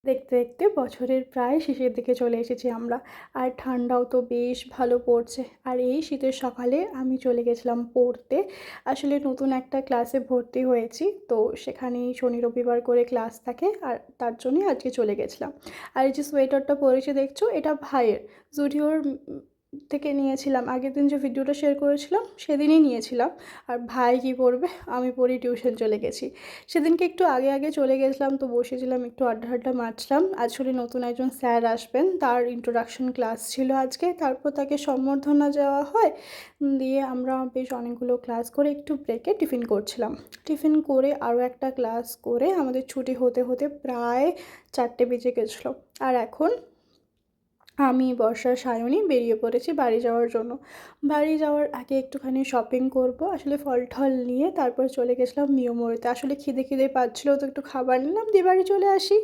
দেখতে দেখতে বছরের প্রায় শেষের দিকে চলে এসেছি আমরা। আর ঠান্ডাও তো বেশ ভালো পড়ছে। আর এই শীতের সকালে আমি চলে গেছিলাম পড়তে। আসলে নতুন একটা ক্লাসে ভর্তি হয়েছি, তো সেখানেই শনি রবিবার করে ক্লাস থাকে, আর তার জন্যই আজকে চলে গেছিলাম। আর এই যে সোয়েটারটা পরেছি দেখছো, এটা ভাইয়ের, জুডিওর থেকে নিয়েছিলাম। আগের দিন যে ভিডিওটা শেয়ার করেছিলাম সেদিনই নিয়েছিলাম। আর ভাই কী করবে, আমি পরে টিউশন চলে গেছি। সেদিনকে একটু আগে আগে চলে গেছিলাম, তো বসেছিলাম, একটু আড্ডা আড্ডা মারছিলাম। আসলে নতুন একজন স্যার আসবেন, তার ইন্ট্রোডাকশন ক্লাস ছিল আজকে, তারপর তাকে সম্বর্ধনা দেওয়া হয়। দিয়ে আমরা বেশ অনেকগুলো ক্লাস করে একটু ব্রেকে টিফিন করছিলাম। টিফিন করে আরও একটা ক্লাস করে আমাদের ছুটি হতে হতে প্রায় 4টে বেজে গেছিলো। আর এখন আমি বর্ষার সায়নী বেরিয়ে পড়েছি বাড়ি যাওয়ার জন্য। বাড়ি যাওয়ার আগে একটুখানি শপিং করব আসলে, ফল টল নিয়ে তারপর চলে গেছিলাম মিও মোড়েতে। আসলে খিদে খিদে পাচ্ছিলো, তো একটু খাবার নিলাম দিয়ে বাড়ি চলে আসি।